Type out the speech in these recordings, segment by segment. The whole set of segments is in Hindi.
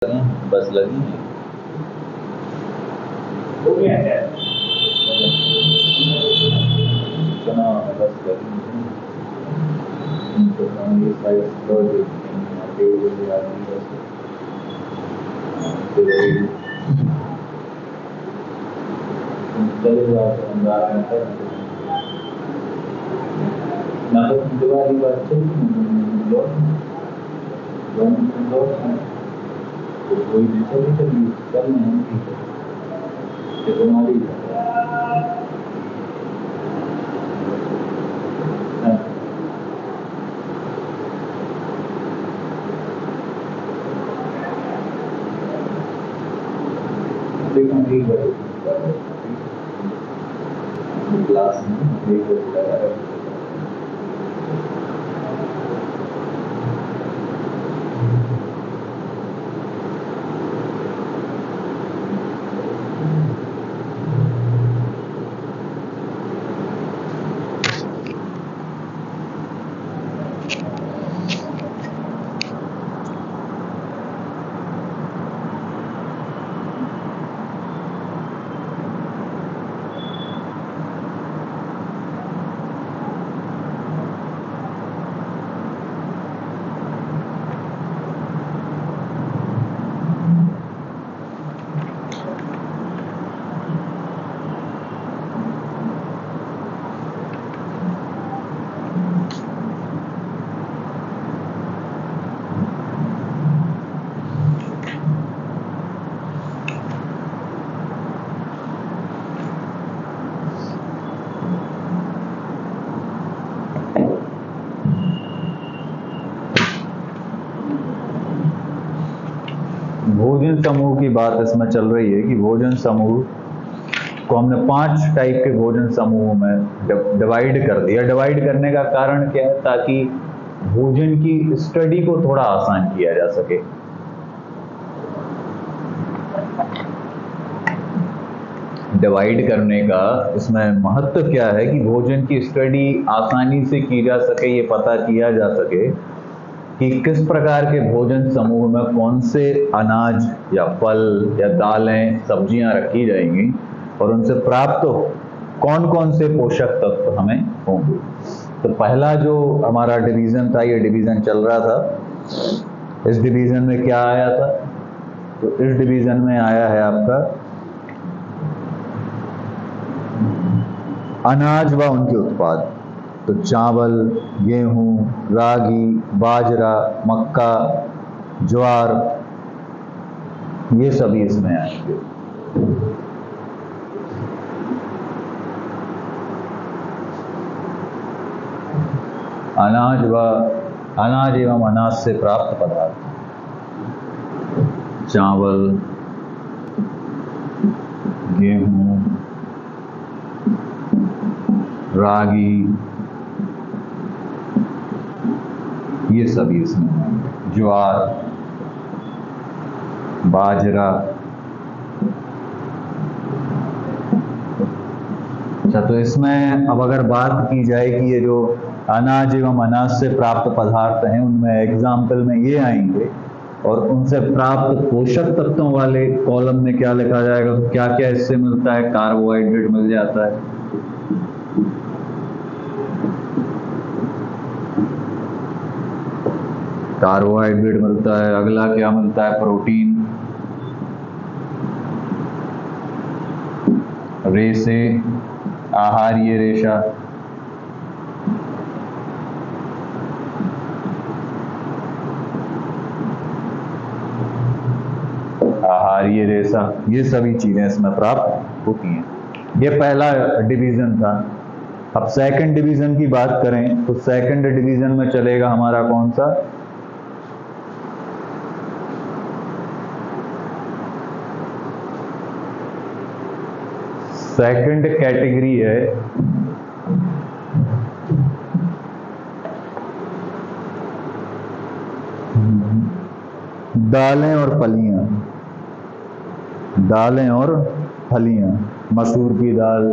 बस लगी है। हो गया है इतना बस लगी है। तो हम ये साइड एक्सप्लोर देखते हैं आगे ये आदमी बस चले जाओ तो हम 12 घंटे ना तो दिवाली बात चलती तो कोई भी चली कल नहीं थी कि तुम्हारी क्लास में एक भोजन समूह की बात इसमें चल रही है कि भोजन समूह को हमने 5 टाइप के भोजन समूहों में डिवाइड कर दिया। डिवाइड करने का कारण क्या है? ताकि भोजन की स्टडी को थोड़ा आसान किया जा सके। डिवाइड करने का इसमें महत्व क्या है कि भोजन की स्टडी आसानी से की जा सके, ये पता किया जा सके कि किस प्रकार के भोजन समूह में कौन से अनाज या फल या दालें, सब्जियां रखी जाएंगी और उनसे प्राप्त कौन कौन से पोषक तत्व हमें होंगे। तो पहला जो हमारा डिवीज़न था, ये डिवीज़न चल रहा था। इस डिवीज़न में क्या आया था? तो इस डिवीज़न में आया है आपका अनाज व उनके उत्पाद। तो चावल, गेहूं, रागी, बाजरा, मक्का, ज्वार, ये सभी इसमें आएंगे। अनाज एवं अनाज से प्राप्त पदार्थ, चावल, गेहूं, रागी, ये सभी इसमें हैं। ज्वार, बाजरा। अच्छा, तो इसमें अब अगर बात की जाए कि ये जो अनाज एवं अनाज से प्राप्त पदार्थ हैं, उनमें एग्जाम्पल में ये आएंगे और उनसे प्राप्त पोषक तत्वों वाले कॉलम में क्या लिखा जाएगा? तो क्या क्या इससे मिलता है? कार्बोहाइड्रेट मिल जाता है, कार्बोहाइड्रेट मिलता है। अगला क्या मिलता है? प्रोटीन, रेसे, आहार्य रेशा, आहार्य रेशा, ये सभी चीजें इसमें प्राप्त होती हैं। ये पहला डिवीजन था। अब सेकंड डिवीजन की बात करें तो सेकंड डिवीजन में चलेगा हमारा कौन सा? सेकंड कैटेगरी है दालें और फलियां। दालें और फलियां, मसूर की दाल,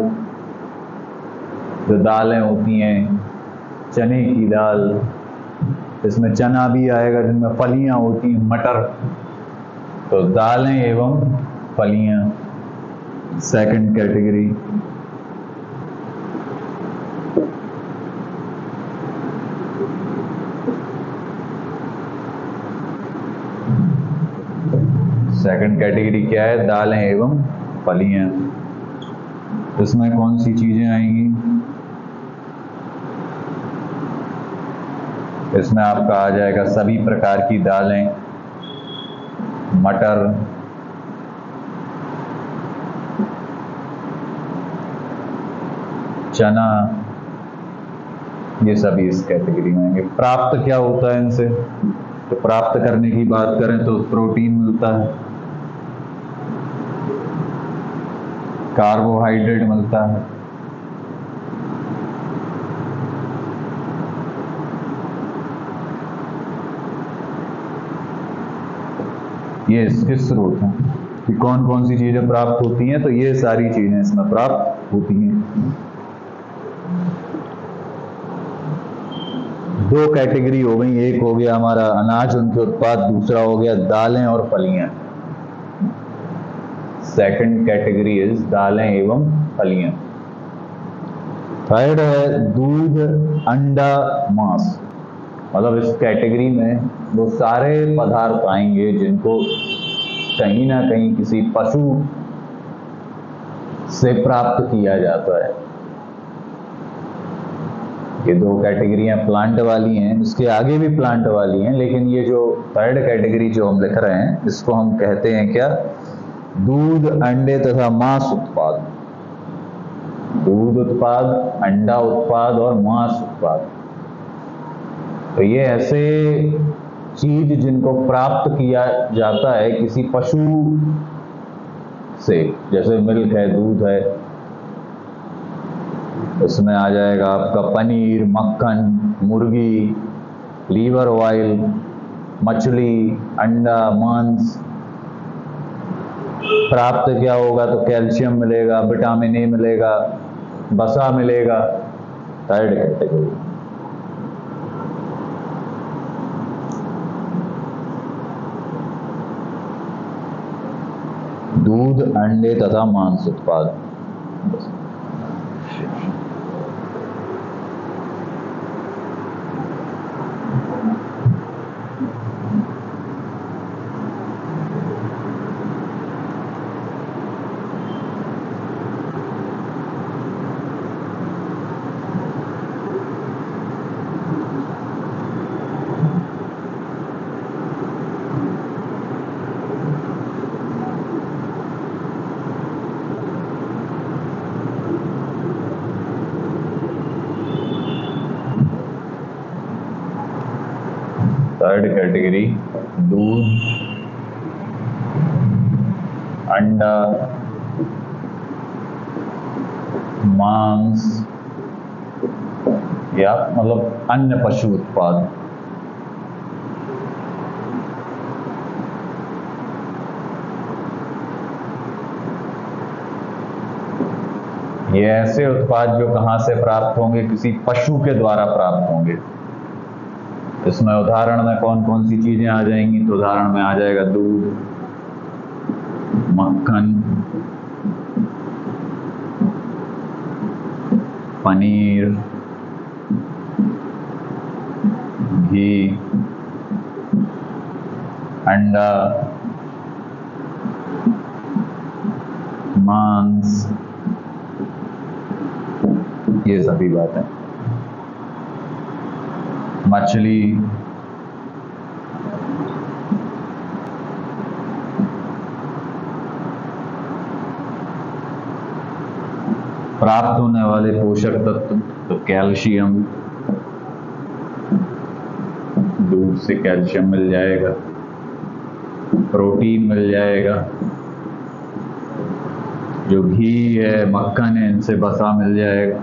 जो दालें होती हैं, चने की दाल, इसमें चना भी आएगा, जिनमें फलियां होती हैं, मटर, तो दालें एवं फलियां, सेकंड कैटेगरी। सेकंड कैटेगरी क्या है? दालें एवं फलियां। इसमें कौन सी चीजें आएंगी? इसमें आपका आ जाएगा सभी प्रकार की दालें, मटर, चना, ये सभी इस कैटेगरी में आएंगे। प्राप्त क्या होता है इनसे? तो प्राप्त करने की बात करें तो प्रोटीन मिलता है, कार्बोहाइड्रेट मिलता है, ये इसके स्रोत हैं कि कौन कौन सी चीजें प्राप्त होती हैं। तो ये सारी चीजें इसमें प्राप्त होती हैं। दो कैटेगरी हो गई, एक हो गया हमारा अनाज उनके उत्पाद, दूसरा हो गया दालें और फलियां। सेकंड कैटेगरी इज दालें एवं फलियां। थर्ड है दूध, अंडा, मांस। मतलब इस कैटेगरी में वो सारे पदार्थ आएंगे जिनको कहीं ना कहीं किसी पशु से प्राप्त किया जाता है। ये दो कैटेगरियां प्लांट वाली हैं, इसके आगे भी प्लांट वाली हैं, लेकिन ये जो थर्ड कैटेगरी जो हम लिख रहे हैं इसको हम कहते हैं क्या? दूध, अंडे तथा मांस उत्पाद। दूध उत्पाद, अंडा उत्पाद और मांस उत्पाद। तो ये ऐसे चीज जिनको प्राप्त किया जाता है किसी पशु से, जैसे मिल्क है, दूध है, इसमें आ जाएगा आपका पनीर, मक्खन, मुर्गी, लीवर ऑयल, मछली, अंडा, मांस। प्राप्त क्या होगा? तो कैल्शियम मिलेगा, विटामिन ए मिलेगा, वसा मिलेगा। Third category. दूध, अंडे तथा मांस उत्पाद। थर्ड कैटेगरी दूध, अंडा, मांस या मतलब अन्य पशु उत्पाद। ये ऐसे उत्पाद जो कहां से प्राप्त होंगे? किसी पशु के द्वारा प्राप्त होंगे। इसमें उदाहरण में कौन कौन सी चीजें आ जाएंगी? तो उदाहरण में आ जाएगा दूध, मक्खन, पनीर, घी, अंडा, मांस, ये सभी बातें। मछली, प्राप्त होने वाले पोषक तत्व तो कैल्शियम, दूध से कैल्शियम मिल जाएगा, प्रोटीन मिल जाएगा, जो घी है, मक्खन है, इनसे वसा मिल जाएगा,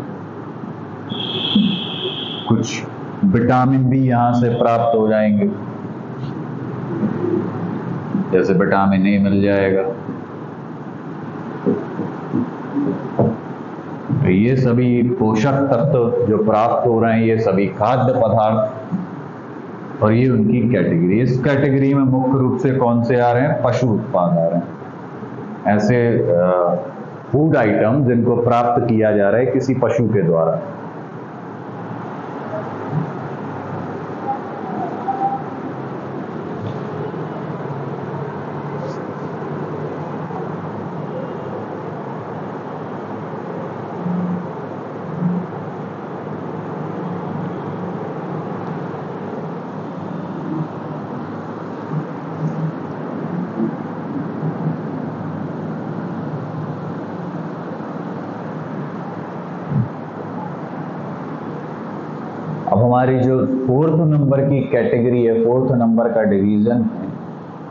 कुछ विटामिन भी यहाँ से प्राप्त हो जाएंगे, जैसे विटामिन ए मिल जाएगा। तो ये सभी पोषक तत्व जो प्राप्त हो रहे हैं, ये सभी खाद्य पदार्थ और ये उनकी कैटेगरी। इस कैटेगरी में मुख्य रूप से कौन से आ रहे हैं? पशु उत्पाद आ रहे हैं, ऐसे फूड आइटम जिनको प्राप्त किया जा रहा है किसी पशु के द्वारा। अब हमारी जो 4th नंबर की कैटेगरी है, 4th नंबर का डिवीजन है,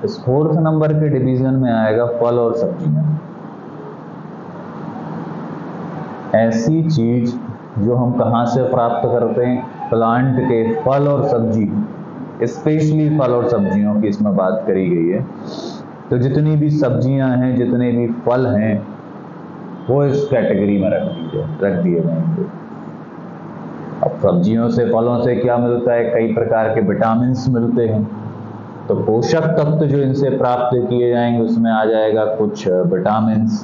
इस 4th नंबर के डिवीजन में आएगा फल और सब्जियां। ऐसी चीज जो हम कहाँ से प्राप्त करते हैं? प्लांट के फल और सब्जी, स्पेशली फल और सब्जियों की इसमें बात करी गई है। तो जितनी भी सब्जियां हैं, जितने भी फल हैं, वो इस कैटेगरी में रख दिए जाएंगे। अब सब्जियों से, फलों से क्या मिलता है? कई प्रकार के विटामिन्स मिलते हैं। तो पोषक तत्व जो इनसे प्राप्त किए जाएंगे उसमें आ जाएगा कुछ विटामिन्स।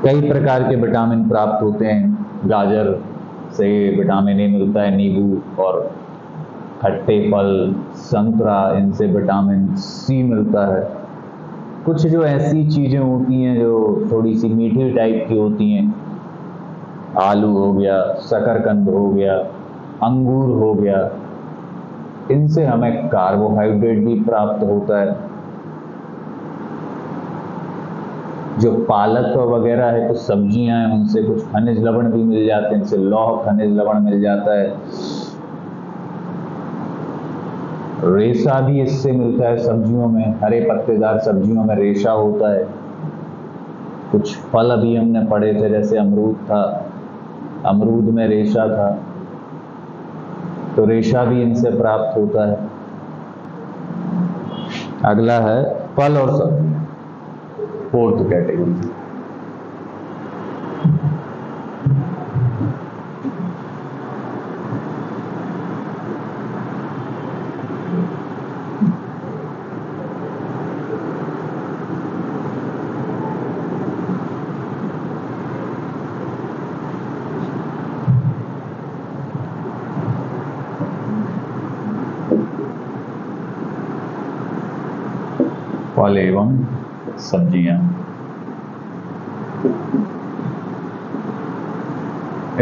कई प्रकार के विटामिन प्राप्त होते हैं। गाजर से विटामिन ए मिलता है, नींबू और खट्टे फल, संतरा, इनसे विटामिन सी मिलता है। कुछ जो ऐसी चीजें होती हैं जो थोड़ी सी मीठी टाइप की होती हैं, आलू हो गया, शकरकंद हो गया, अंगूर हो गया, इनसे हमें कार्बोहाइड्रेट भी प्राप्त होता है। जो पालक वगैरह है, कुछ सब्जियां हैं, उनसे कुछ खनिज लवण भी मिल जाते हैं, इनसे लौह खनिज लवण मिल जाता है। रेशा भी इससे मिलता है सब्जियों में, हरे पत्तेदार सब्जियों में रेशा होता है। कुछ फल अभी हमने पढ़े थे, जैसे अमरूद था, अमरूद में रेशा था, तो रेशा भी इनसे प्राप्त होता है। अगला है फल और सब्जियां, 4th कैटेगरी। फल एवं सब्जियां,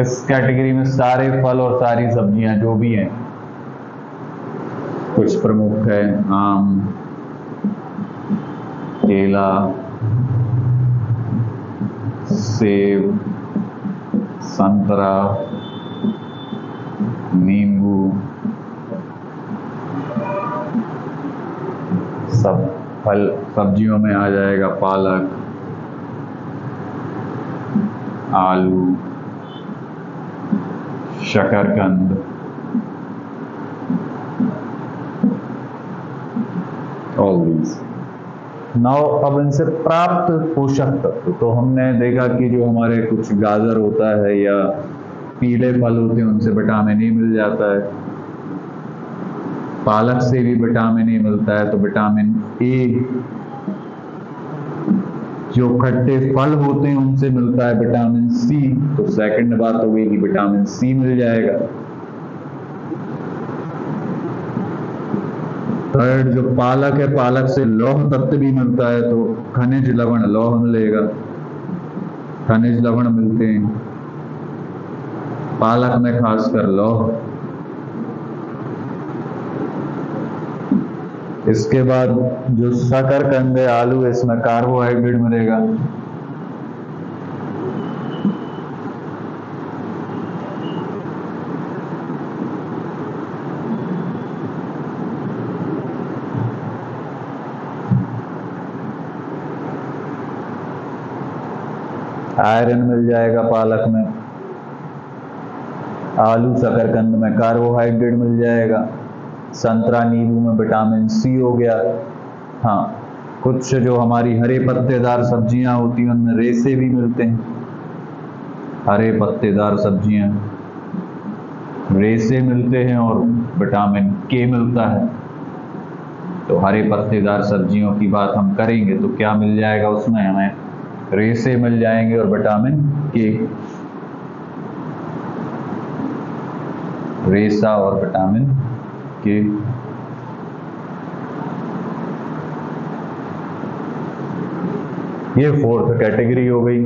इस कैटेगरी में सारे फल और सारी सब्जियां जो भी हैं, कुछ प्रमुख है आम, केला, सेब, संतरा, नींबू, सब फल। सब्जियों में आ जाएगा पालक, आलू, शकरकंद, ऑल दीज। नाउ अब इनसे प्राप्त पोषक तत्व, तो हमने देखा कि जो हमारे कुछ गाजर होता है या पीले फल होते हैं उनसे विटामिन ए मिल जाता है। पालक से भी विटामिन ए मिलता है, तो विटामिन ए। जो खट्टे फल होते हैं उनसे मिलता है विटामिन सी, तो सेकंड बात हो गई कि विटामिन सी मिल जाएगा। थर्ड, जो पालक है, पालक से लौह तत्व भी मिलता है, तो खनिज लवण, लौह मिलेगा, खनिज लवण मिलते हैं पालक में, खासकर लौह। इसके बाद जो शकरकंद है, आलू, इसमें कार्बोहाइड्रेट मिलेगा। आयरन मिल जाएगा पालक में, आलू शकरकंद में कार्बोहाइड्रेट मिल जाएगा, संतरा नींबू में विटामिन सी हो गया। हाँ, कुछ जो हमारी हरे पत्तेदार सब्जियां होती हैं उनमें रेशे भी मिलते हैं, हरे पत्तेदार सब्जियां। रेसे मिलते हैं और विटामिन के मिलता है। तो हरे पत्तेदार सब्जियों की बात हम करेंगे तो क्या मिल जाएगा उसमें, हमें रेसे मिल जाएंगे और विटामिन के। रेसा और विटामिन के। ये फोर्थ कैटेगरी हो गई।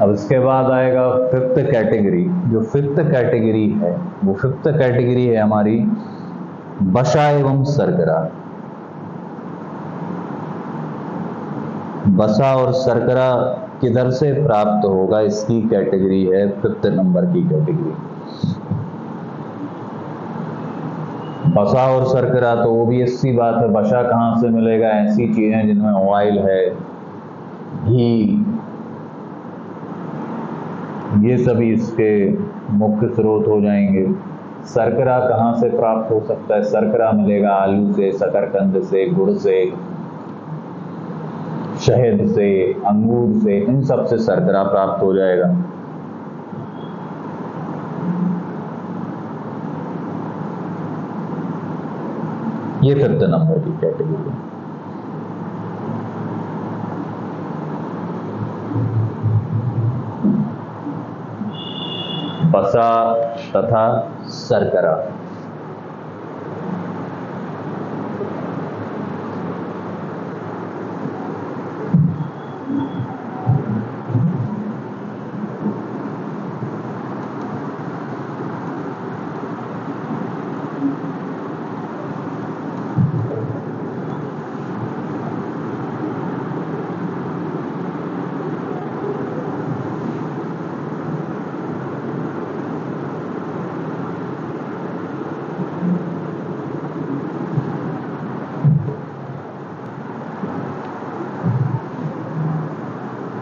अब इसके बाद आएगा फिफ्थ कैटेगरी। जो फिफ्थ कैटेगरी है वो फिफ्थ कैटेगरी है हमारी वसा एवं शर्करा। वसा और शर्करा किधर से प्राप्त होगा, इसकी कैटेगरी है फिफ्थ नंबर की कैटेगरी। वसा और शर्करा तो ओबियस सी बात है, वसा कहाँ से मिलेगा, ऐसी चीजें जिनमें ऑयल है, घी, ये सभी इसके मुख्य स्रोत हो जाएंगे। शर्करा कहाँ से प्राप्त हो सकता है, शर्करा मिलेगा आलू से, शकरकंद से, गुड़ से, शहद से, अंगूर से, इन सब से शर्करा प्राप्त हो जाएगा। ये फिफ्थ नंबर की कैटेगरी है। वसा तथा शर्करा।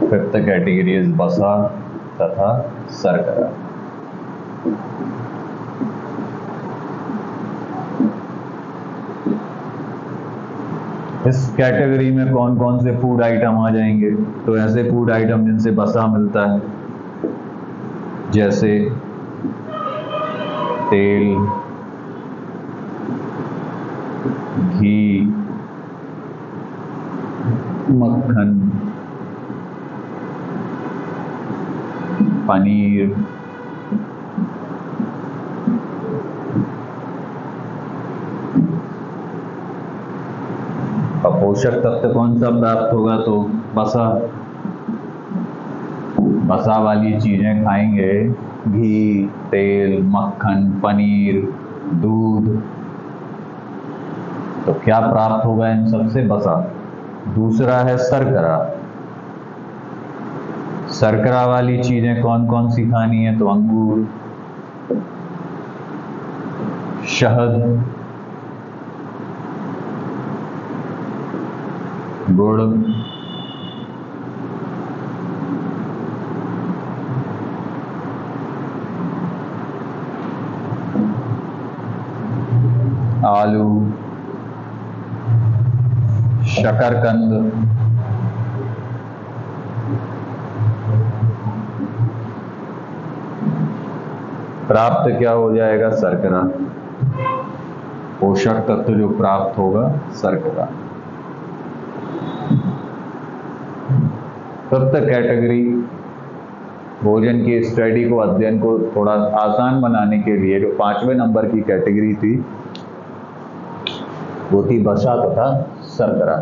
फिफ्थ कैटेगरी इज वसा तथा शर्करा। इस कैटेगरी में कौन कौन से फूड आइटम आ जाएंगे, तो ऐसे फूड आइटम जिनसे वसा मिलता है, जैसे तेल, घी, मक्खन, पनीर, पोषक तत्व कौन सा प्राप्त होगा, तो वसा। वसा वाली चीजें खाएंगे, घी, तेल, मक्खन, पनीर, दूध, तो क्या प्राप्त होगा इन सबसे, वसा। दूसरा है शर्करा। शर्करा वाली चीजें कौन कौन सी खानी है, तो अंगूर, शहद, गुड़, आलू, शकरकंद, प्राप्त क्या हो जाएगा, शर्करा। पोषक तत्व जो प्राप्त होगा, शर्करा। फिफ्थ कैटेगरी भोजन की स्टडी को, अध्ययन को थोड़ा आसान बनाने के लिए जो 5वें नंबर की कैटेगरी थी वो थी वसा तथा शर्करा।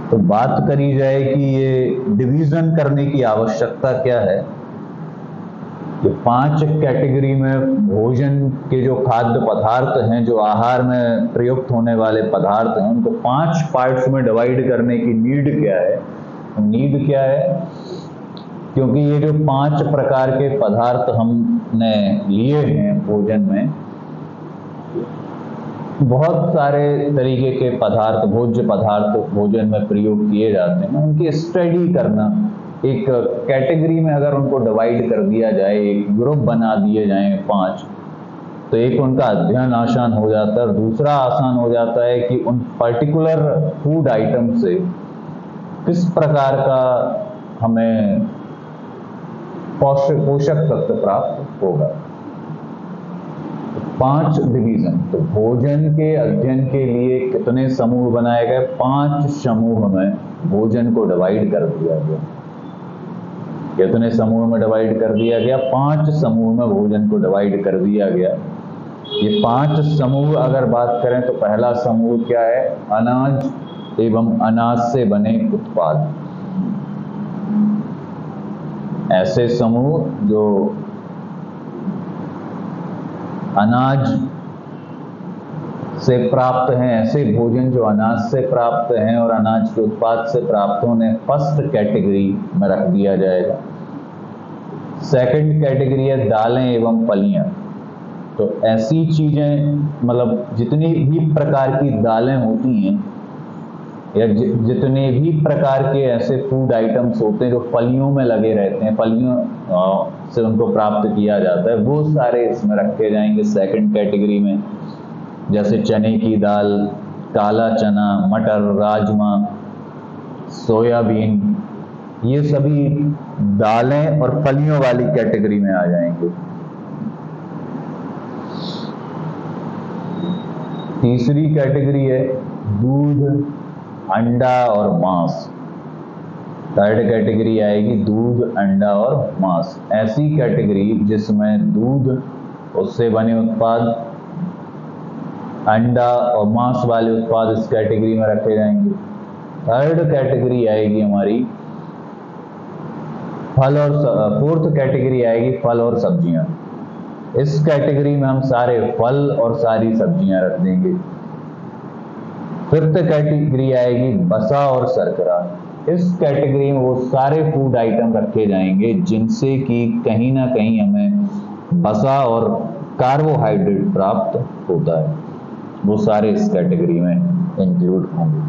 तो बात करी जाए कि ये डिवीजन करने की आवश्यकता क्या है। ये 5 कैटेगरी में भोजन के जो खाद्य पदार्थ हैं, जो आहार में प्रयुक्त होने वाले पदार्थ हैं, उनको 5 पार्ट्स में डिवाइड करने की नीड क्या है। नीड क्या है, क्योंकि ये जो 5 प्रकार के पदार्थ हमने लिए हैं भोजन में, बहुत सारे तरीके के पदार्थ, भोज्य पदार्थ भोजन में प्रयोग किए जाते हैं। उनकी स्टडी करना, एक कैटेगरी में अगर उनको डिवाइड कर दिया जाए, एक ग्रुप बना दिए जाएं 5, तो एक उनका अध्ययन आसान हो जाता है। दूसरा आसान हो जाता है कि उन पर्टिकुलर फूड आइटम से किस प्रकार का हमें पोषक तत्व प्राप्त होगा। 5 डिवीजन, तो भोजन के अध्ययन के लिए कितने समूह बनाए गए? 5 समूह में भोजन को डिवाइड कर दिया गया। कितने समूह में डिवाइड कर दिया गया? 5 समूह में भोजन को डिवाइड कर दिया गया। ये 5 समूह अगर बात करें तो पहला समूह क्या है? अनाज एवं अनाज से बने उत्पाद। ऐसे समूह जो अनाज से प्राप्त हैं, ऐसे भोजन जो अनाज से प्राप्त हैं और अनाज के उत्पाद से प्राप्त होने, फर्स्ट कैटेगरी में रख दिया जाएगा। सेकंड कैटेगरी है दालें एवं फलियां। तो ऐसी चीजें, मतलब जितनी भी प्रकार की दालें होती हैं या जितने भी प्रकार के ऐसे फूड आइटम्स होते हैं जो फलियों में लगे रहते हैं, फलियों से उनको प्राप्त किया जाता है, वो सारे इसमें रखे जाएंगे सेकंड कैटेगरी में। जैसे चने की दाल, काला चना, मटर, राजमा, सोयाबीन, ये सभी दालें और फलियों वाली कैटेगरी में आ जाएंगे। तीसरी कैटेगरी है दूध, अंडा और मांस। थर्ड कैटेगरी आएगी दूध, अंडा और मांस। ऐसी कैटेगरी जिसमें दूध, उससे बने उत्पाद, अंडा और मांस वाले उत्पाद इस कैटेगरी में रखे जाएंगे। थर्ड कैटेगरी आएगी हमारी फल और फोर्थ कैटेगरी आएगी फल और सब्जियां। इस कैटेगरी में हम सारे फल और सारी सब्जियां रख देंगे। फिफ्थ कैटेगरी आएगी वसा और शर्करा। इस कैटेगरी में वो सारे फूड आइटम रखे जाएंगे जिनसे कि कहीं ना कहीं हमें वसा और कार्बोहाइड्रेट प्राप्त होता है, वो सारे इस कैटेगरी में इंक्लूड होंगे।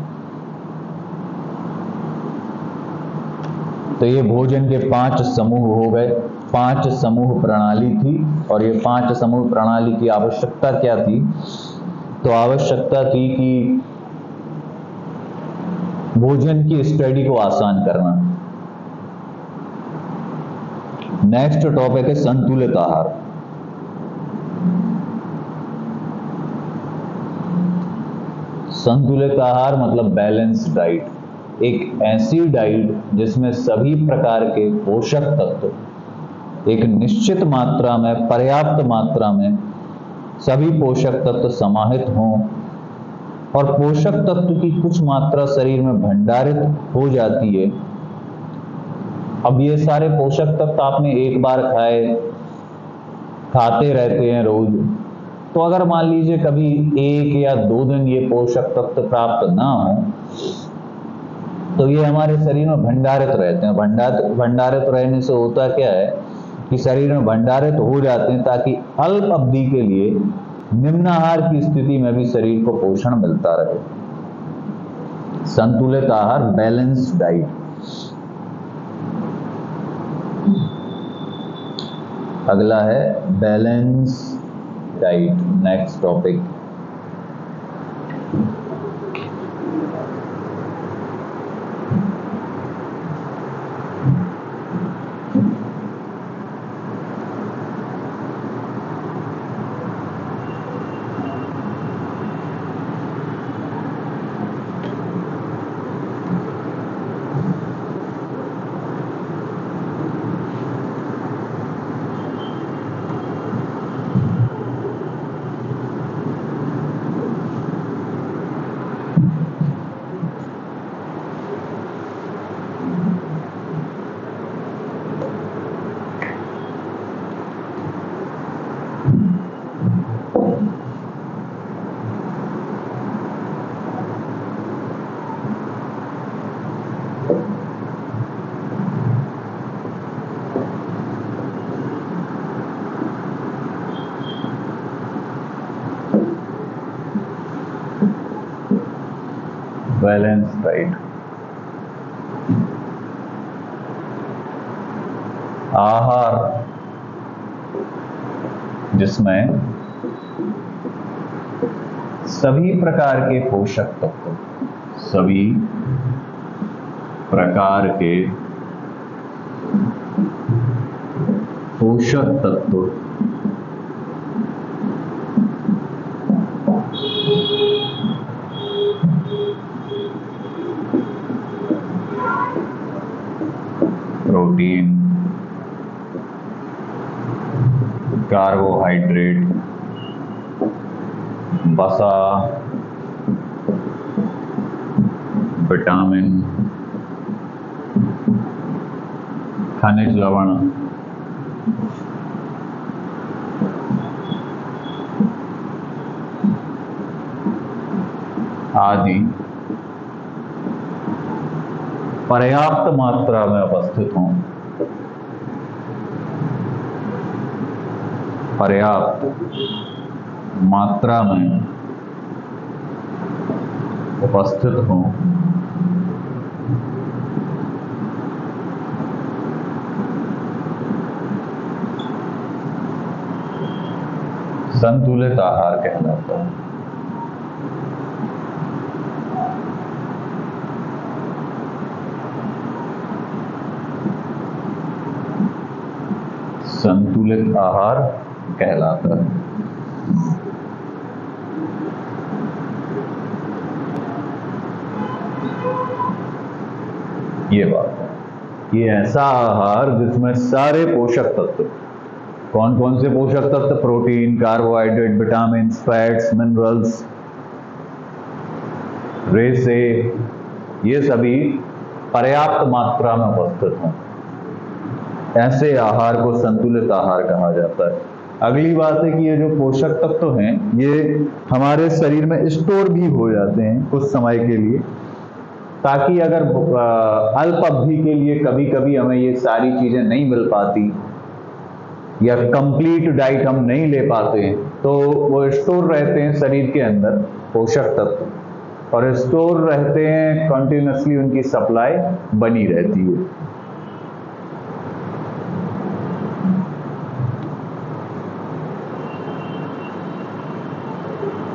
तो ये भोजन के 5 समूह हो गए। 5 समूह प्रणाली थी, और ये 5 समूह प्रणाली की आवश्यकता क्या थी? तो आवश्यकता थी कि भोजन की स्टडी को आसान करना। नेक्स्ट टॉपिक है संतुलित आहार। संतुलित आहार मतलब बैलेंस डाइट। एक ऐसी डाइट जिसमें सभी प्रकार के पोषक तत्व एक निश्चित मात्रा में, पर्याप्त मात्रा में सभी पोषक तत्व समाहित हों, और पोषक तत्व की कुछ मात्रा शरीर में भंडारित हो जाती है। अब ये सारे पोषक तत्व आपने एक बार खाते रहते हैं रोज, तो अगर मान लीजिए कभी 1 या 2 दिन ये पोषक तत्व प्राप्त ना हो, तो ये हमारे शरीर में भंडारित रहते हैं। भंडारित रहने से होता क्या है कि शरीर में भंडारित हो जाते हैं, ताकि अल्प अवधि के लिए निम्नाहार की स्थिति में भी शरीर को पोषण मिलता रहे। संतुलित आहार, बैलेंस डाइट। अगला है balance diet, next topic. Balance diet. आहार जिसमें सभी प्रकार के पोषक तत्व, सभी प्रकार के पोषक तत्व प्रोटीन, कार्बोहाइड्रेट, वसा, विटामिन, खनिज लवण, आदि पर्याप्त मात्रा में उपस्थित हों, पर्याप्त मात्रा में उपस्थित हों, संतुलित आहार कहलाता है। संतुलित आहार कहलाता है। ये बात है, ये ऐसा आहार जिसमें सारे पोषक तत्व, कौन कौन से पोषक तत्व? Protein, carbohydrate, vitamin, fats, minerals, रेसे, ये सभी पर्याप्त मात्रा में उपस्थित हों, ऐसे आहार को संतुलित आहार कहा जाता है। अगली बात है कि ये जो पोषक तत्व हैं ये हमारे शरीर में स्टोर भी हो जाते हैं कुछ समय के लिए, ताकि अगर अल्प अवधि के लिए कभी कभी हमें ये सारी चीजें नहीं मिल पाती या कंप्लीट डाइट हम नहीं ले पाते हैं, तो वो स्टोर रहते हैं शरीर के अंदर पोषक तत्व, और स्टोर रहते हैं, कंटिन्यूसली उनकी सप्लाई बनी रहती है।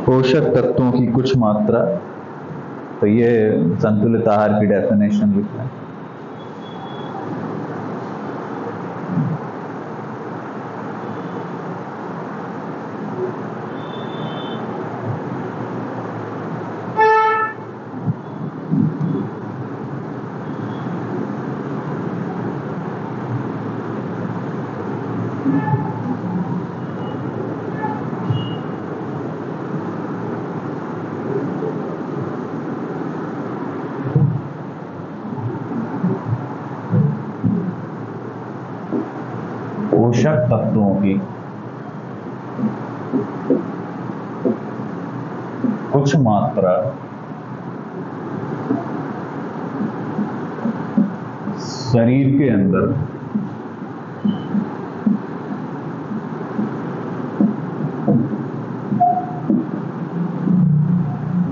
पोषक तत्वों की कुछ मात्रा, तो ये संतुलित आहार की डेफिनेशन लिखना है। पोषक तत्वों की कुछ मात्रा शरीर के अंदर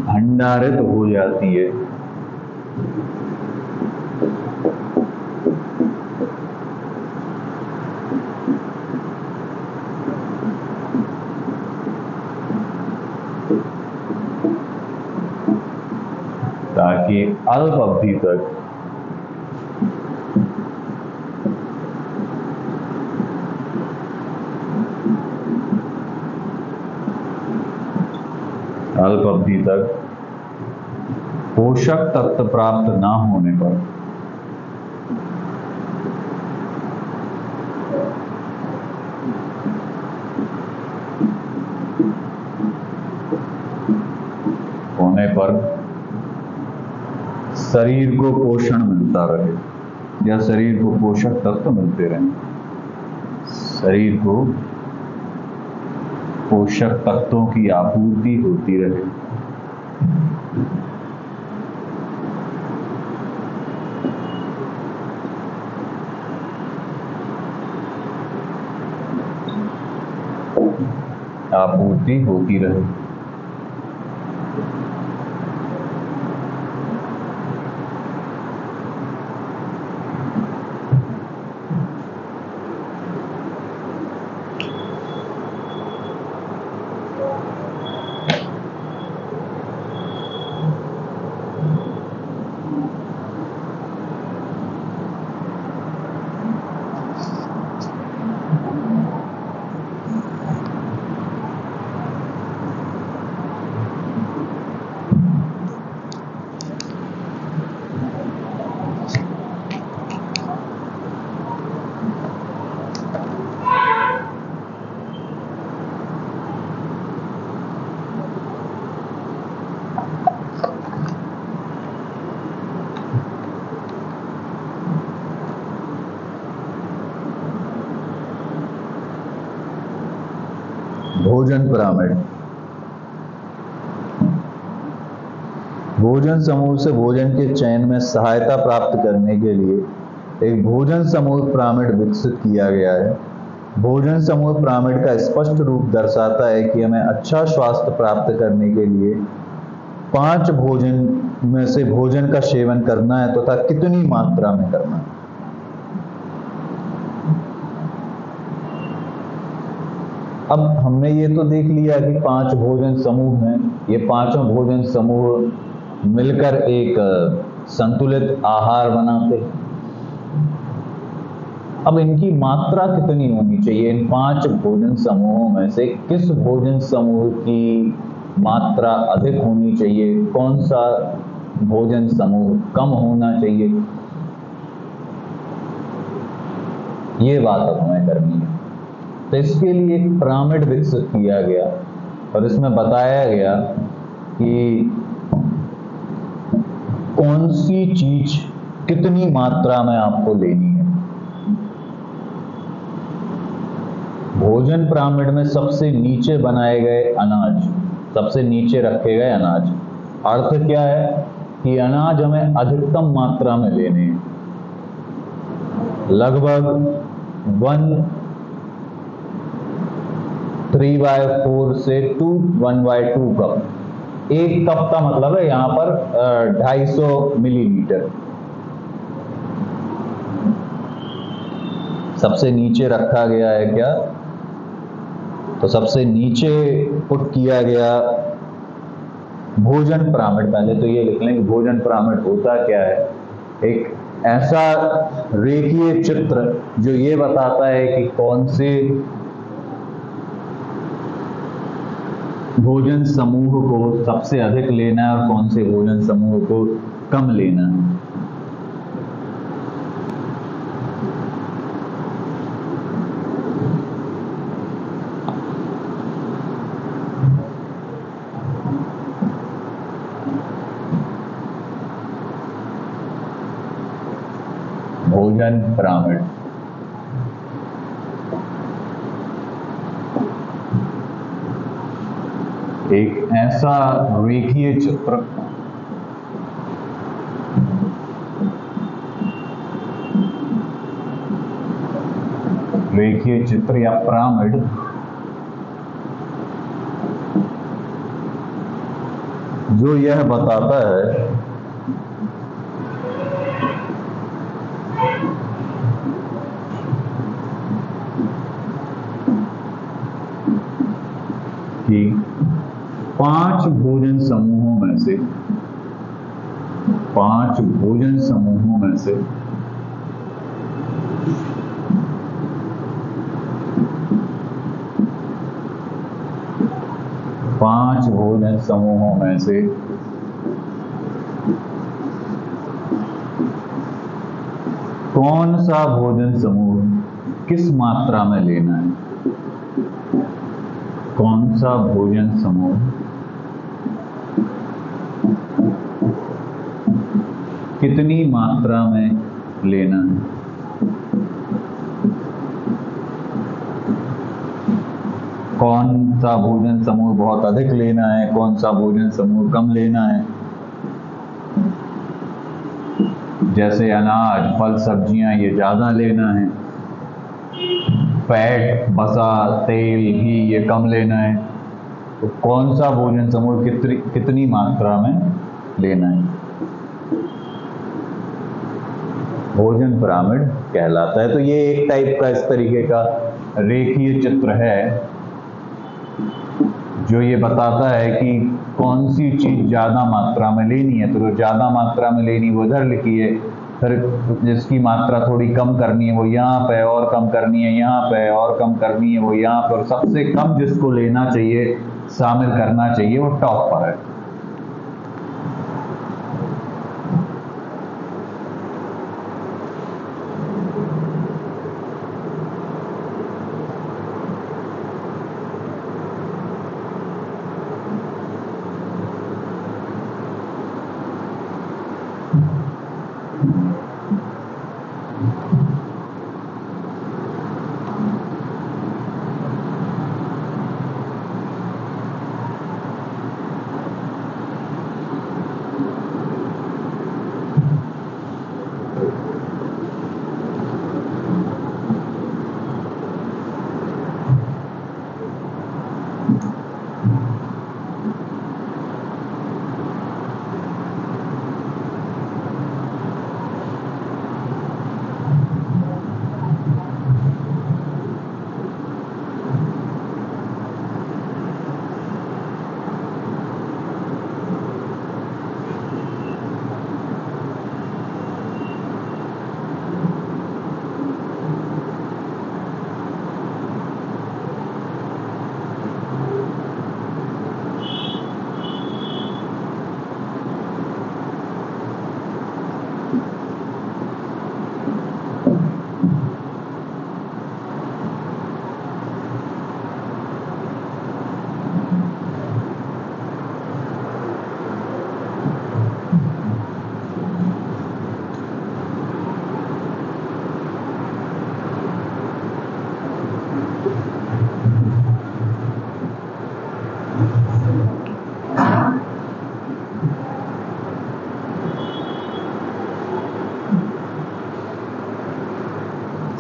भंडारित हो जाती है, ताकि अल्प अवधि तक पोषक तत्व प्राप्त ना होने पर शरीर को पोषण मिलता रहे या शरीर को पोषक तत्व मिलते रहें, शरीर को पोषक तत्वों की आपूर्ति होती रहे, आपूर्ति होती रहे। भोजन पिरामिड। भोजन समूह से भोजन के चयन में सहायता प्राप्त करने के लिए एक भोजन समूह पिरामिड विकसित किया गया है। भोजन समूह पिरामिड का स्पष्ट रूप दर्शाता है कि हमें अच्छा स्वास्थ्य प्राप्त करने के लिए 5 भोजन में से भोजन का सेवन करना है तथा कितनी मात्रा में करना है। अब हमने ये तो देख लिया कि 5 भोजन समूह हैं, ये पांचों भोजन समूह मिलकर एक संतुलित आहार बनाते हैं। अब इनकी मात्रा कितनी होनी चाहिए? इन 5 भोजन समूहों में से किस भोजन समूह की मात्रा अधिक होनी चाहिए, कौन सा भोजन समूह कम होना चाहिए, ये बात अब हमें करनी है। तो इसके लिए एक पिरामिड विकसित किया गया और इसमें बताया गया कि कौन सी चीज कितनी मात्रा में आपको लेनी है। भोजन पिरामिड में सबसे नीचे बनाए गए अनाज, सबसे नीचे रखे गए अनाज, अर्थ क्या है कि अनाज हमें अधिकतम मात्रा में लेने हैं। लगभग 1/3 से 1/2 कप। एक कप का मतलब है यहां पर 250 मिलीलीटर। सबसे नीचे रखा गया है क्या? तो सबसे नीचे पुट किया गया भोजन पिरामिड। पहले तो ये लिख लें कि भोजन पिरामिड होता क्या है। एक ऐसा रेखीय चित्र जो ये बताता है कि कौन से भोजन समूह को सबसे अधिक लेना है और कौन से भोजन समूह को कम लेना है। भोजन पिरामिड एक ऐसा रेखीय चित्र या पिरामिड जो यह बताता है कि 5 भोजन समूहों में से 5 भोजन समूहों में से पांच भोजन समूहों में से कौन सा भोजन समूह किस मात्रा में लेना है? कौन सा भोजन समूह कितनी मात्रा में लेना है? कौन सा भोजन समूह बहुत अधिक लेना है, कौन सा भोजन समूह कम लेना है? जैसे अनाज, फल, सब्जियां ये ज्यादा लेना है, फैट, वसा, तेल, घी ये कम लेना है। तो कौन सा भोजन समूह कितनी मात्रा में लेना है? भोजन पिरामिड कहलाता है। तो ये एक टाइप का इस तरीके का रेखीय चित्र है जो ये बताता है कि कौन सी चीज ज्यादा मात्रा में लेनी है। तो जो ज्यादा मात्रा में लेनी वो इधर लिखी है, फिर जिसकी मात्रा थोड़ी कम करनी है वो यहाँ पे, और कम करनी है यहाँ पे, और कम करनी है वो यहाँ पर, सबसे कम जिसको लेना चाहिए, शामिल करना चाहिए, वो टॉप पर है।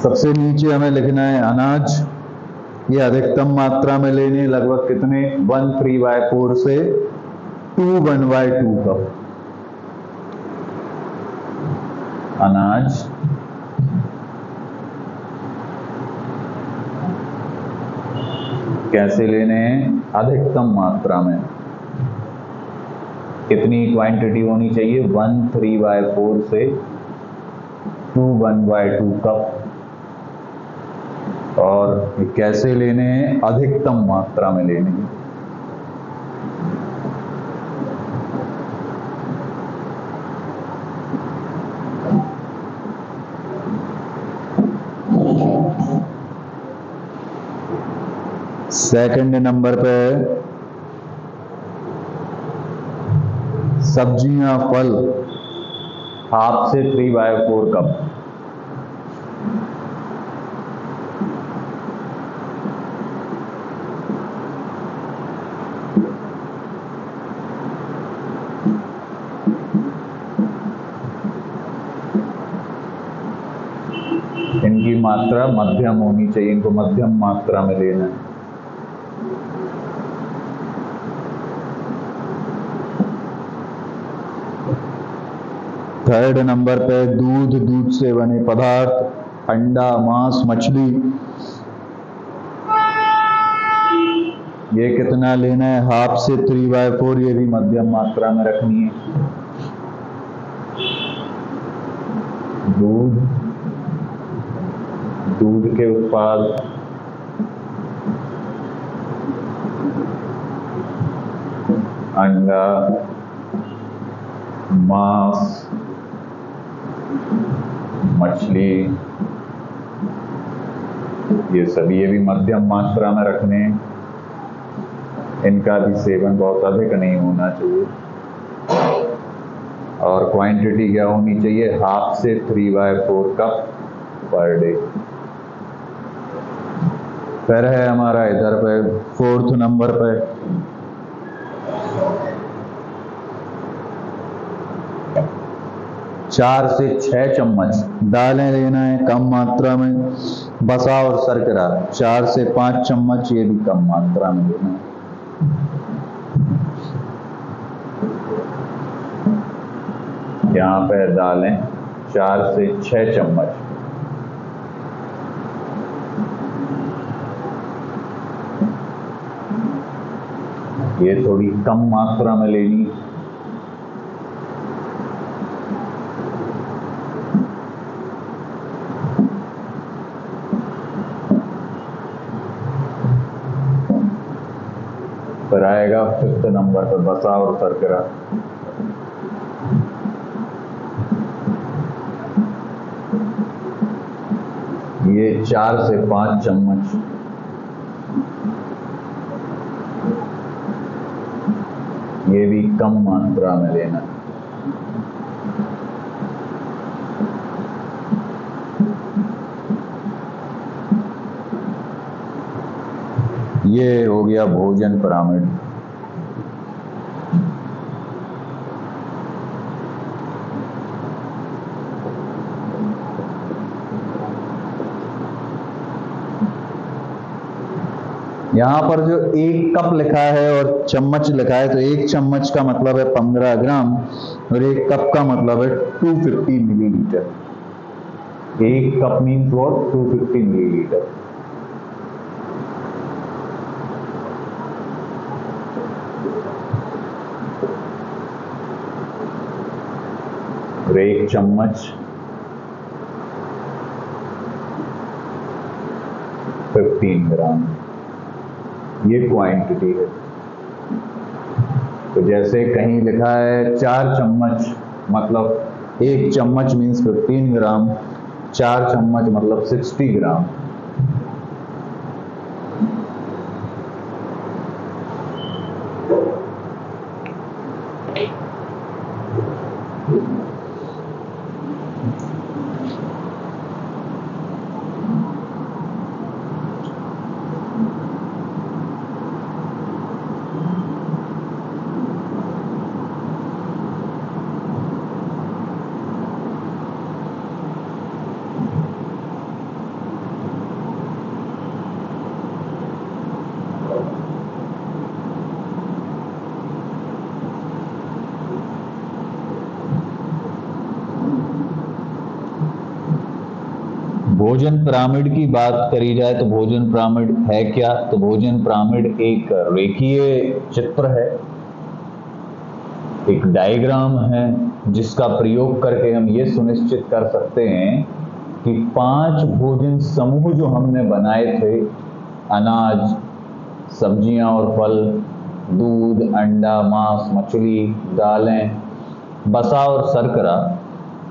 सबसे नीचे हमें लिखना है अनाज। ये अधिकतम मात्रा में लेने लगभग कितने 1/3/4 से 2/1/2 कप अनाज कैसे लेने हैं अधिकतम मात्रा में। कितनी क्वांटिटी होनी चाहिए 1/3/4 से 2/1/2 कप। और कैसे लेने हैं अधिकतम मात्रा में लेने हैं। सेकंड नंबर पे सब्जियां फल 1/2 से 3/4 कप। इनकी मात्रा मध्यम होनी चाहिए, इनको मध्यम मात्रा में लेना है। थर्ड नंबर पे दूध, दूध से बने पदार्थ, अंडा, मांस, मछली, ये कितना लेना है 1/2 से 3/4। ये भी मध्यम मात्रा में रखनी है। दूध, दूध के उत्पाद, अंडा, मांस, मछली, ये सभी ये भी मध्यम मात्रा में रखने हैं। इनका भी सेवन बहुत अधिक नहीं होना चाहिए। और क्वांटिटी क्या होनी चाहिए 1/2 से 3/4 कप पर डे। फिर है हमारा इधर पे फोर्थ नंबर पे 4 से 6 चम्मच दालें लेना है कम मात्रा में। बसा और शर्करा 4 से 5 चम्मच, ये भी कम मात्रा में लेना है। यहाँ पे दालें 4 से 6 चम्मच। ये थोड़ी कम मात्रा में लेनी। फिर आएगा फिफ्थ नंबर पर बसा और शर्करा। ये 4 से 5 चम्मच। ये भी कम मात्रा में लेना। ये हो गया भोजन पिरामिड। यहाँ पर जो 1 कप लिखा है और चम्मच लिखा है, तो 1 चम्मच का मतलब है 15 ग्राम और 1 कप का मतलब है 250 millilitre. 1 cup means what 250 millilitre. और 1 चम्मच 15 ग्राम, ये क्वांटिटी है। तो जैसे कहीं लिखा है 4 चम्मच, मतलब 1 चम्मच मीन्स 15 ग्राम, 4 चम्मच मतलब 60 ग्राम। भोजन पिरामिड की बात करी जाए तो भोजन पिरामिड है क्या? तो भोजन पिरामिड एक रेखीय चित्र है, एक डायग्राम है, जिसका प्रयोग करके हम ये सुनिश्चित कर सकते हैं कि 5 भोजन समूह जो हमने बनाए थे, अनाज, सब्जियां और फल, दूध, अंडा, मांस, मछली, दालें, बसा और शर्करा,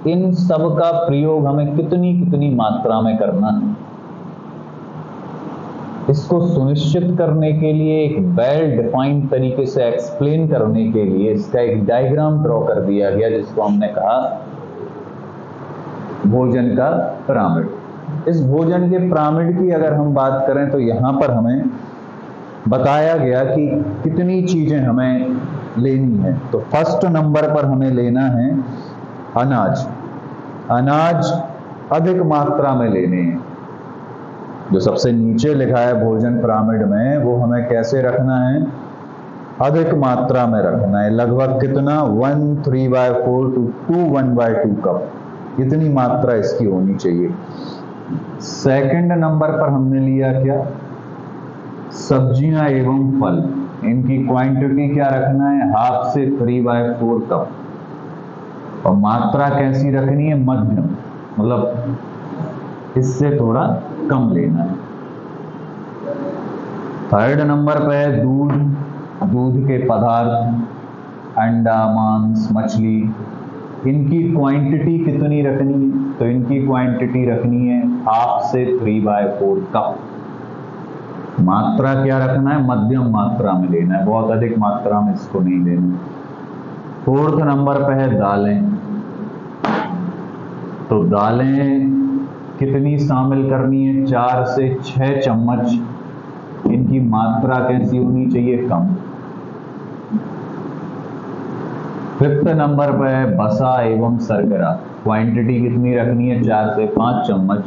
इन सब का प्रयोग हमें कितनी कितनी मात्रा में करना है, इसको सुनिश्चित करने के लिए, एक वेल डिफाइंड तरीके से एक्सप्लेन करने के लिए इसका एक डायग्राम ड्रॉ कर दिया गया, जिसको हमने कहा भोजन का पिरामिड। इस भोजन के पिरामिड की अगर हम बात करें तो यहां पर हमें बताया गया कि कितनी चीजें हमें लेनी है। तो फर्स्ट नंबर पर हमें लेना है अनाज। अनाज अधिक मात्रा में लेने हैं। जो सबसे नीचे लिखा है भोजन पिरामिड में, वो हमें कैसे रखना है? अधिक मात्रा में रखना है। लगभग कितना? 1/3/4 to 2/1/2 कप, इतनी मात्रा इसकी होनी चाहिए। सेकंड नंबर पर हमने लिया क्या? सब्जियां एवं फल, इनकी क्वांटिटी क्या रखना है? 1/2 से 3/4 कप। और मात्रा कैसी रखनी है? मध्यम, मतलब इससे थोड़ा कम लेना है। थर्ड नंबर पे है दूध। दूध के पदार्थ, अंडा, मांस, मछली, इनकी क्वांटिटी कितनी रखनी है? तो इनकी क्वांटिटी रखनी है 1/2 से 3/4 कप। मात्रा क्या रखना है? मध्यम मात्रा में लेना है, बहुत अधिक मात्रा में इसको नहीं लेना। फोर्थ नंबर पे है दालें। तो दालें कितनी शामिल करनी है? 4 से 6 चम्मच। इनकी मात्रा कैसी होनी चाहिए? कम। फिफ्थ नंबर पर है बसा एवं शर्करा। क्वांटिटी कितनी रखनी है? 4 से 5 चम्मच।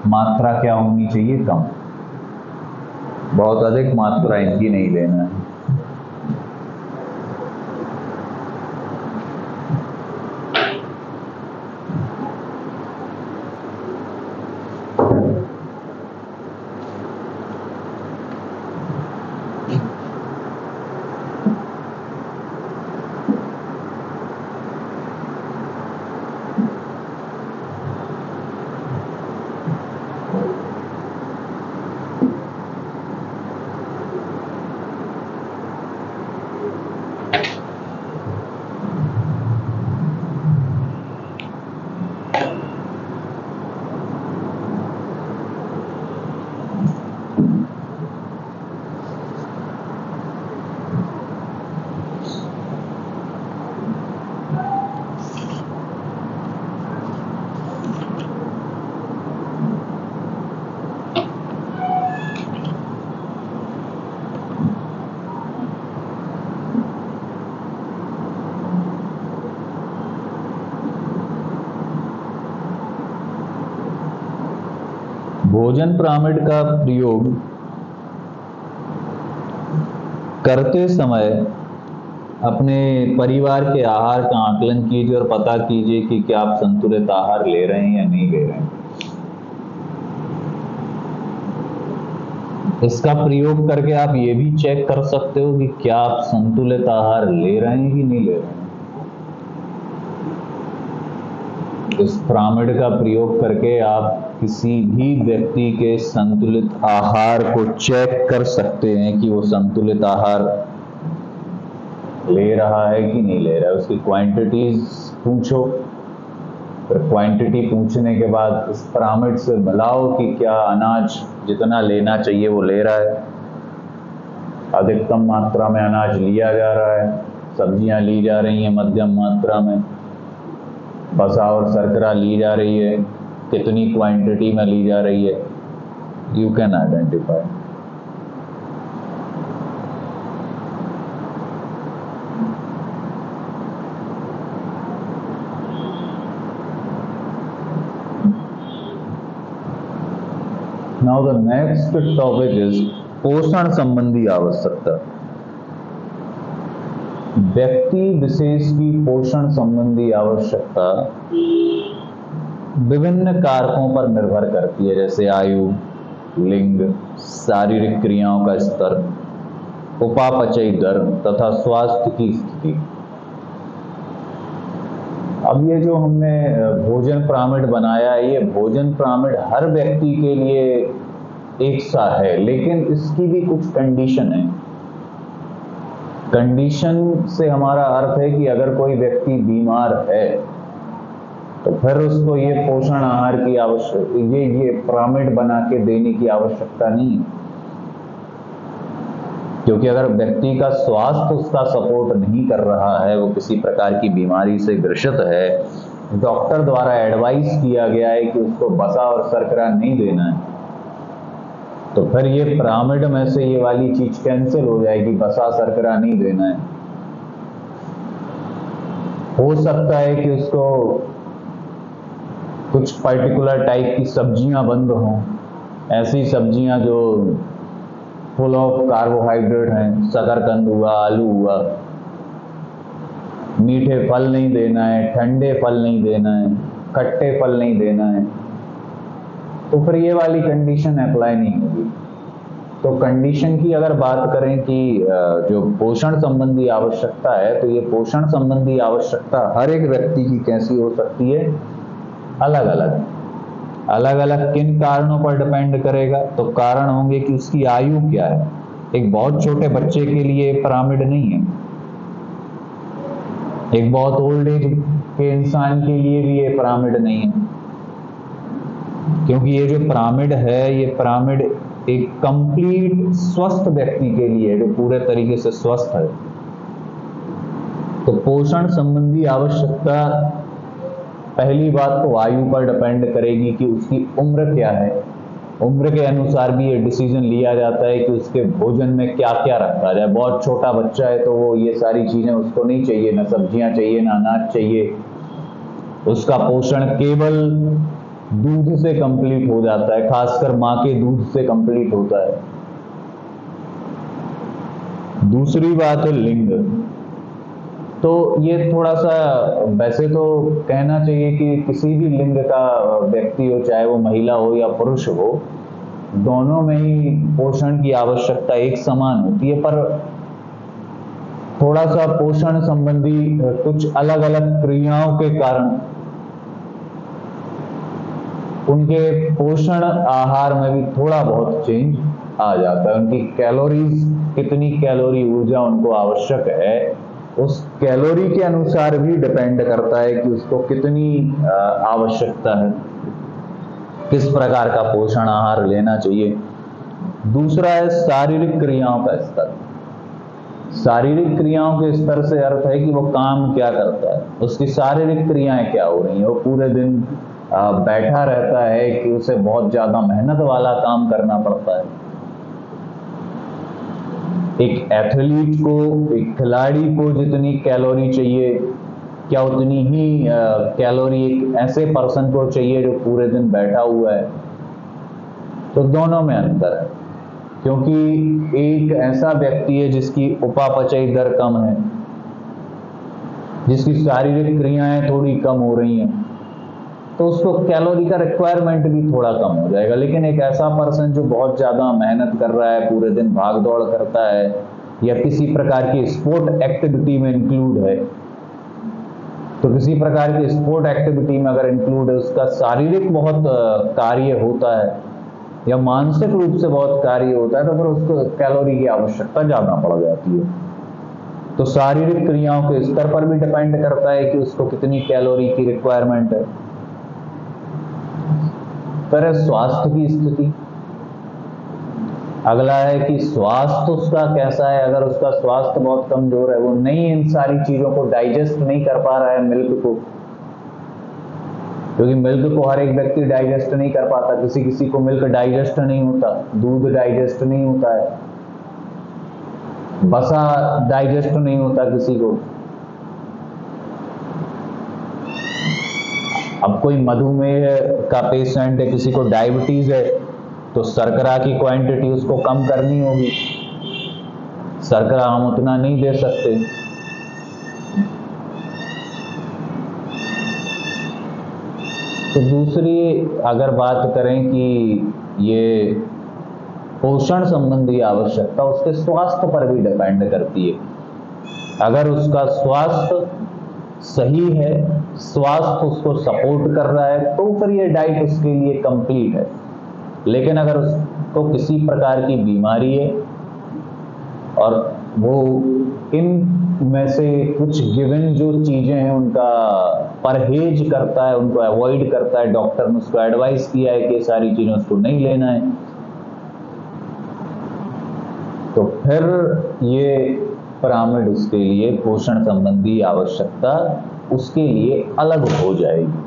मात्रा क्या होनी चाहिए? कम। बहुत अधिक मात्रा इनकी नहीं लेना है। भोजन पिरामिड का प्रयोग करते समय अपने परिवार के आहार का आकलन कीजिए और पता कीजिए कि क्या आप संतुलित आहार ले रहे हैं या नहीं ले रहे हैं। इसका प्रयोग करके आप ये भी चेक कर सकते हो कि क्या आप संतुलित आहार ले रहे हैं कि नहीं ले रहे हैं। इस पिरामिड का प्रयोग करके आप किसी भी व्यक्ति के संतुलित आहार को चेक कर सकते हैं कि वो संतुलित आहार ले रहा है कि नहीं ले रहा है। उसकी क्वांटिटीज पूछो, फिर क्वांटिटी पूछने के बाद इस पिरामिड से मिलाओ कि क्या अनाज जितना लेना चाहिए वो ले रहा है, अधिकतम मात्रा में अनाज लिया जा रहा है, सब्जियां ली जा रही हैं मध्यम मात्रा में, बसा और शर्करा ली जा रही है, कितनी क्वांटिटी में ली जा रही है। You can identify. Now the next topic is पोषण संबंधी आवश्यकता। व्यक्ति विशेष की पोषण संबंधी आवश्यकता विभिन्न कारकों पर निर्भर करती है, जैसे आयु, लिंग, शारीरिक क्रियाओं का स्तर, उपापचयी दर तथा स्वास्थ्य की स्थिति। अब ये जो हमने भोजन पिरामिड बनाया है, ये भोजन पिरामिड हर व्यक्ति के लिए एक सा है, लेकिन इसकी भी कुछ कंडीशन है। कंडीशन से हमारा अर्थ है कि अगर कोई व्यक्ति बीमार है तो फिर उसको ये पोषण आहार की ये पिरामिड बना के देने की आवश्यकता नहीं है, क्योंकि अगर व्यक्ति का स्वास्थ्य उसका सपोर्ट नहीं कर रहा है, वो किसी प्रकार की बीमारी से ग्रसित है, डॉक्टर द्वारा एडवाइस किया गया है कि उसको बसा और शर्करा नहीं देना है, तो फिर ये पिरामिड में से ये वाली चीज कैंसिल हो जाएगी, बसा शर्करा नहीं देना है। हो सकता है कि उसको कुछ पर्टिकुलर टाइप की सब्जियां बंद हों, ऐसी सब्जियां जो फुल ऑफ कार्बोहाइड्रेट हैं, शकरकंद हुआ, आलू हुआ, मीठे फल नहीं देना है, ठंडे फल नहीं देना है, खट्टे फल नहीं देना है, तो फिर ये वाली कंडीशन अप्लाई नहीं होगी। तो कंडीशन की अगर बात करें कि जो पोषण संबंधी आवश्यकता है, तो ये पोषण संबंधी आवश्यकता हर एक व्यक्ति की कैसी हो सकती है, अलग अलग। अलग अलग किन कारणों पर डिपेंड करेगा, तो कारण होंगे कि उसकी आयु क्या है। एक बहुत छोटे बच्चे के लिए पिरामिड नहीं है, एक बहुत ओल्ड एज के इंसान के लिए भी ये पिरामिड नहीं है, क्योंकि ये जो पिरामिड है, ये पिरामिड एक कंप्लीट स्वस्थ व्यक्ति के लिए है, जो पूरे तरीके से स्वस्थ है। तो पोषण संबंधी आवश्यकता पहली बात तो आयु पर डिपेंड करेगी कि उसकी उम्र क्या है। उम्र के अनुसार भी ये डिसीजन लिया जाता है कि उसके भोजन में क्या क्या रखा जाए। बहुत छोटा बच्चा है तो वो ये सारी चीजें उसको नहीं चाहिए, ना सब्जियां चाहिए, ना अनाज चाहिए। उसका पोषण केवल दूध से कंप्लीट हो जाता है, खासकर माँ के दूध से कंप्लीट होता है। दूसरी बात है लिंग। तो ये थोड़ा सा, वैसे तो कहना चाहिए कि किसी भी लिंग का व्यक्ति हो, चाहे वो महिला हो या पुरुष हो, दोनों में ही पोषण की आवश्यकता एक समान होती है, पर थोड़ा सा पोषण संबंधी कुछ अलग अलग क्रियाओं के कारण उनके पोषण आहार में भी थोड़ा बहुत चेंज आ जाता है। उनकी कैलोरीज, कितनी कैलोरी ऊर्जा उनको आवश्यक है, उस कैलोरी के अनुसार भी डिपेंड करता है कि उसको कितनी आवश्यकता है, किस प्रकार का पोषण आहार लेना चाहिए। दूसरा है शारीरिक क्रियाओं का स्तर। शारीरिक क्रियाओं के स्तर से अर्थ है कि वो काम क्या करता है, उसकी शारीरिक क्रियाएं क्या हो रही हैं। वो पूरे दिन बैठा रहता है कि उसे बहुत ज्यादा मेहनत वाला काम करना पड़ता है। एक एथलीट को, एक खिलाड़ी को जितनी कैलोरी चाहिए, क्या उतनी ही कैलोरी एक ऐसे पर्सन को चाहिए जो पूरे दिन बैठा हुआ है? तो दोनों में अंतर है, क्योंकि एक ऐसा व्यक्ति है जिसकी उपापचयी दर कम है, जिसकी शारीरिक क्रियाएं थोड़ी कम हो रही हैं, तो उसको कैलोरी का रिक्वायरमेंट भी थोड़ा कम हो जाएगा। लेकिन एक ऐसा पर्सन जो बहुत ज्यादा मेहनत कर रहा है, पूरे दिन भाग दौड़ करता है, या किसी प्रकार की स्पोर्ट एक्टिविटी में इंक्लूड है, तो किसी प्रकार की स्पोर्ट एक्टिविटी में अगर इंक्लूड है, उसका शारीरिक बहुत कार्य होता है या मानसिक रूप से बहुत कार्य होता है, तो फिर उसको कैलोरी की आवश्यकता ज्यादा पड़ जाती है। तो शारीरिक क्रियाओं के स्तर पर भी डिपेंड करता है कि उसको कितनी कैलोरी की रिक्वायरमेंट है। फिर स्वास्थ्य की स्थिति। अगला है कि स्वास्थ्य उसका कैसा है। अगर उसका स्वास्थ्य बहुत कमजोर है, वो नहीं इन सारी चीजों को डाइजेस्ट नहीं कर पा रहा है, मिल्क को, क्योंकि मिल्क को हर एक व्यक्ति डाइजेस्ट नहीं कर पाता। किसी किसी को मिल्क डाइजेस्ट नहीं होता, दूध डाइजेस्ट नहीं होता है, बसा डाइजेस्ट नहीं होता किसी को। अब कोई मधुमेह का पेशेंट है, किसी को डायबिटीज है, तो शर्करा की क्वांटिटी उसको कम करनी होगी। शर्करा हम उतना नहीं दे सकते। तो दूसरी अगर बात करें कि ये पोषण संबंधी आवश्यकता उसके स्वास्थ्य पर भी डिपेंड करती है। अगर उसका स्वास्थ्य सही है, स्वास्थ्य उसको सपोर्ट कर रहा है, तो फिर ये डाइट उसके लिए कंप्लीट है। लेकिन अगर उसको किसी प्रकार की बीमारी है और वो इन में से कुछ गिवन जो चीजें हैं उनका परहेज करता है, उनको अवॉइड करता है, डॉक्टर ने उसको एडवाइस किया है कि ये सारी चीजें उसको नहीं लेना है, तो फिर ये पिरामिड उसके लिए पोषण संबंधी आवश्यकता उसके लिए अलग हो जाएगी।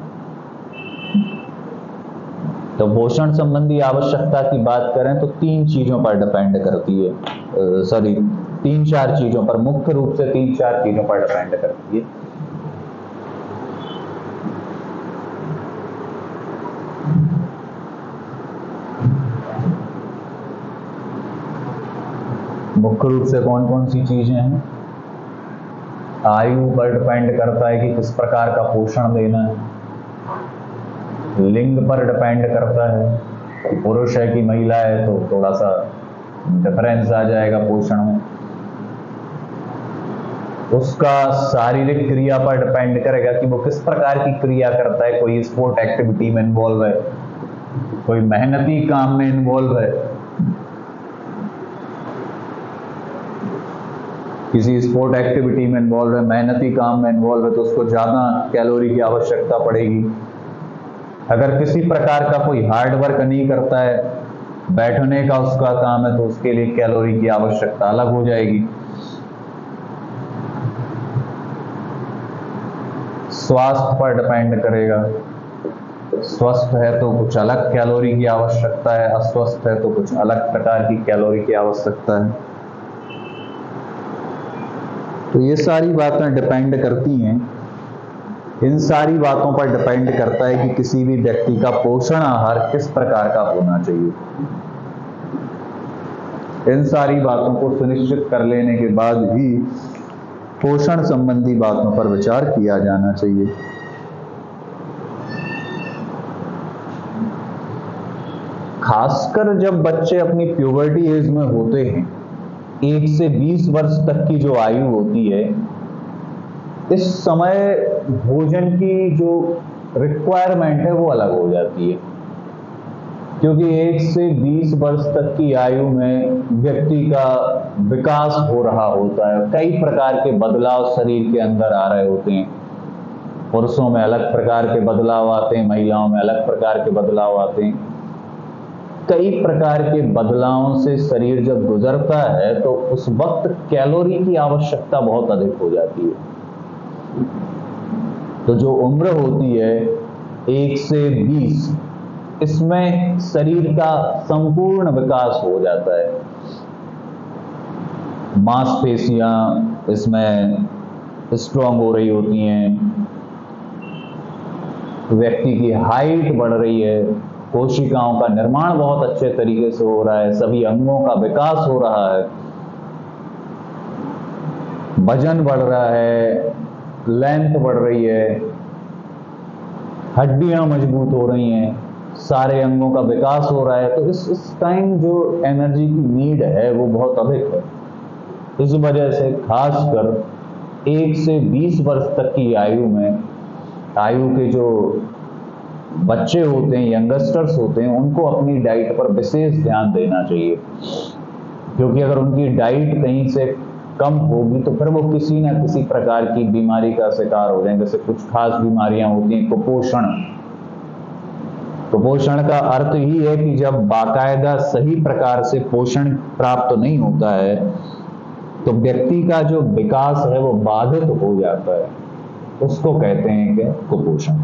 तो पोषण संबंधी आवश्यकता की बात करें तो 3 चीजों पर डिपेंड करती है, 3-4 चीजों पर, मुख्य रूप से 3-4 चीजों पर डिपेंड करती है। मुख्य रूप से कौन कौन सी चीजें हैं? आयु पर डिपेंड करता है कि किस प्रकार का पोषण देना है, लिंग पर डिपेंड करता है कि पुरुष है कि महिला है, तो थोड़ा सा डिफरेंस आ जाएगा पोषण में। उसका शारीरिक क्रिया पर डिपेंड करेगा कि वो किस प्रकार की क्रिया करता है, कोई स्पोर्ट एक्टिविटी में इन्वॉल्व है, कोई मेहनती काम में इन्वॉल्व है, किसी स्पोर्ट एक्टिविटी में इन्वॉल्व है, मेहनती काम में इन्वॉल्व है, तो उसको ज़्यादा कैलोरी की आवश्यकता पड़ेगी। अगर किसी प्रकार का कोई हार्ड वर्क नहीं करता है, बैठने का उसका काम है, तो उसके लिए कैलोरी की आवश्यकता अलग हो जाएगी। स्वास्थ्य पर डिपेंड करेगा, स्वस्थ है तो कुछ अलग कैलोरी की आवश्यकता है, अस्वस्थ है तो कुछ अलग प्रकार की कैलोरी की आवश्यकता है। तो ये सारी बातें डिपेंड करती हैं, इन सारी बातों पर डिपेंड करता है कि किसी भी व्यक्ति का पोषण आहार किस प्रकार का होना चाहिए। इन सारी बातों को सुनिश्चित कर लेने के बाद ही पोषण संबंधी बातों पर विचार किया जाना चाहिए। खासकर जब बच्चे अपनी प्यूबर्टी एज में होते हैं, 1 से 20 वर्ष तक की जो आयु होती है, इस समय भोजन की जो रिक्वायरमेंट है वो अलग हो जाती है, क्योंकि 1 से 20 वर्ष तक की आयु में व्यक्ति का विकास हो रहा होता है, कई प्रकार के बदलाव शरीर के अंदर आ रहे होते हैं। पुरुषों में अलग प्रकार के बदलाव आते हैं, महिलाओं में अलग प्रकार के बदलाव आते हैं। कई प्रकार के बदलावों से शरीर जब गुजरता है तो उस वक्त कैलोरी की आवश्यकता बहुत अधिक हो जाती है। तो जो उम्र होती है 1 से 20, इसमें शरीर का संपूर्ण विकास हो जाता है। मांसपेशियां इसमें स्ट्रांग हो रही होती हैं, व्यक्ति की हाइट बढ़ रही है, कोशिकाओं का निर्माण बहुत अच्छे तरीके से हो रहा है, सभी अंगों का विकास हो रहा है, वजन बढ़ रहा है, लेंथ बढ़ रही है, हड्डियां मजबूत हो रही हैं, सारे अंगों का विकास हो रहा है। तो इस टाइम जो एनर्जी की नीड है वो बहुत अधिक है। इस वजह से खासकर 1 से 20 वर्ष तक की आयु में, आयु के जो बच्चे होते हैं, यंगस्टर्स होते हैं, उनको अपनी डाइट पर विशेष ध्यान देना चाहिए, क्योंकि अगर उनकी डाइट कहीं से कम होगी तो फिर वो किसी न किसी प्रकार की बीमारी का शिकार हो जाएंगे। जैसे कुछ खास बीमारियां होती हैं, कुपोषण। कुपोषण का अर्थ ही है कि जब बाकायदा सही प्रकार से पोषण प्राप्त नहीं होता है तो व्यक्ति का जो विकास है वो बाधित हो जाता है, उसको कहते हैं कि कुपोषण।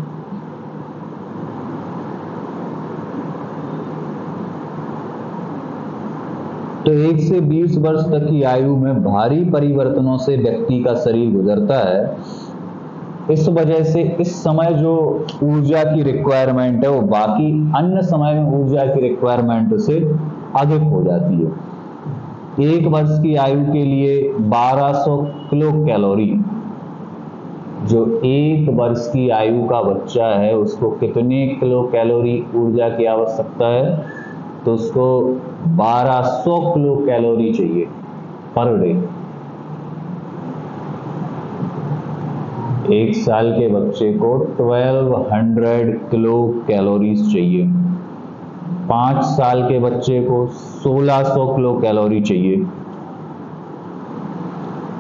तो 1 से 20 वर्ष तक की आयु में भारी परिवर्तनों से व्यक्ति का शरीर गुजरता है। इस वजह से इस समय जो ऊर्जा की रिक्वायरमेंट है वो बाकी अन्य समय में ऊर्जा की रिक्वायरमेंट से अधिक हो जाती है। 1 वर्ष की आयु के लिए 1200 किलो कैलोरी जो 1 वर्ष की आयु का बच्चा है उसको कितने किलो कैलोरी ऊर्जा की आवश्यकता है, तो उसको 1200 किलो कैलोरी चाहिए पर डे। 1 साल के बच्चे को 1200 किलो कैलोरीज चाहिए। 5 साल के बच्चे को 1600 किलो कैलोरी चाहिए,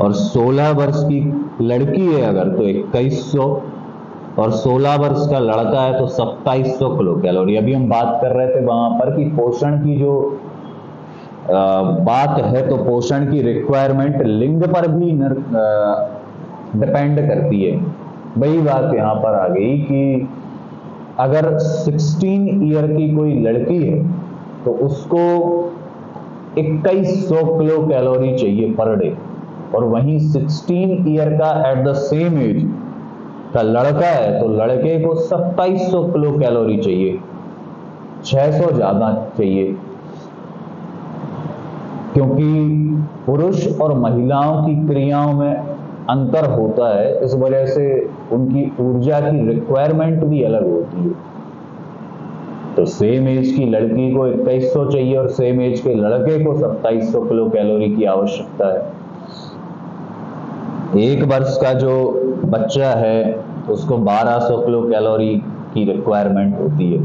और 16 वर्ष की लड़की है अगर तो 2100, और 16 वर्ष का लड़का है तो 2700 किलो कैलोरी। अभी हम बात कर रहे थे वहां पर कि पोषण की जो बात है, तो पोषण की रिक्वायरमेंट लिंग पर भी डिपेंड करती है। वही बात यहाँ पर आ गई कि अगर 16 ईयर की कोई लड़की है तो उसको 2100 किलो कैलोरी चाहिए पर डे, और वहीं 16 ईयर का एट द सेम एज का लड़का है तो लड़के को 2700 किलो कैलोरी चाहिए, 600 ज्यादा चाहिए। क्योंकि पुरुष और महिलाओं की क्रियाओं में अंतर होता है, इस वजह से उनकी ऊर्जा की रिक्वायरमेंट भी अलग होती है। तो सेम एज की लड़की को 2100 चाहिए और सेम एज के लड़के को 2700 किलो कैलोरी की आवश्यकता है। 1 वर्ष का जो बच्चा है उसको 1200 किलो कैलोरी की रिक्वायरमेंट होती है।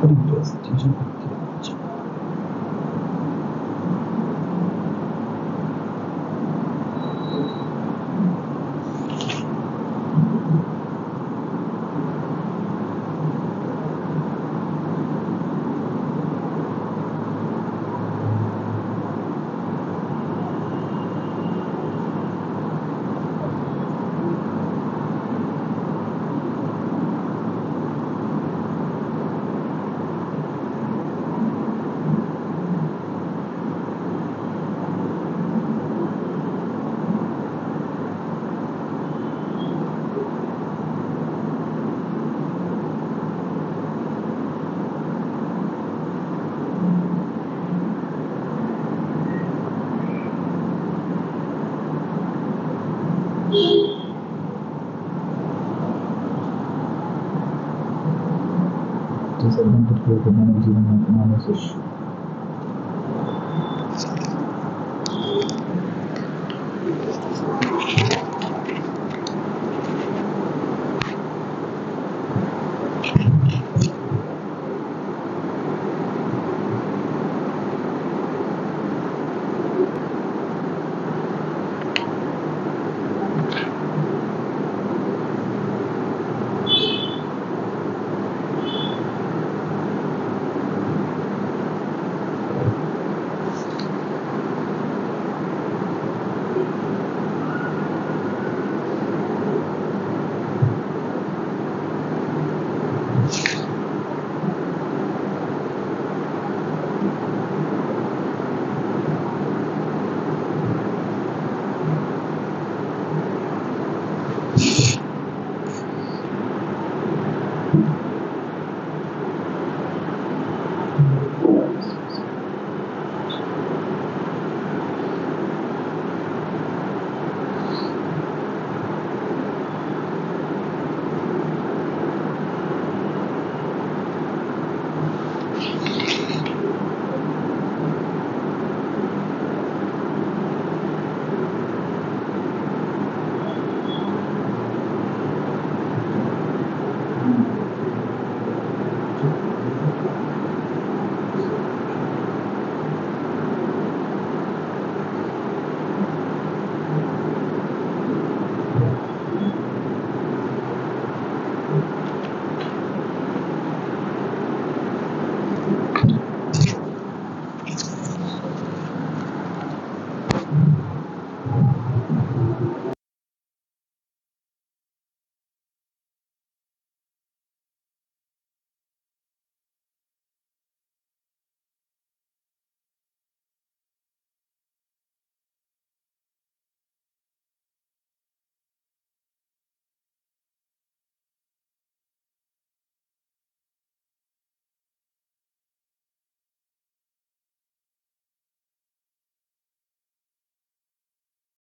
Prestige disadvantage for the management analysis.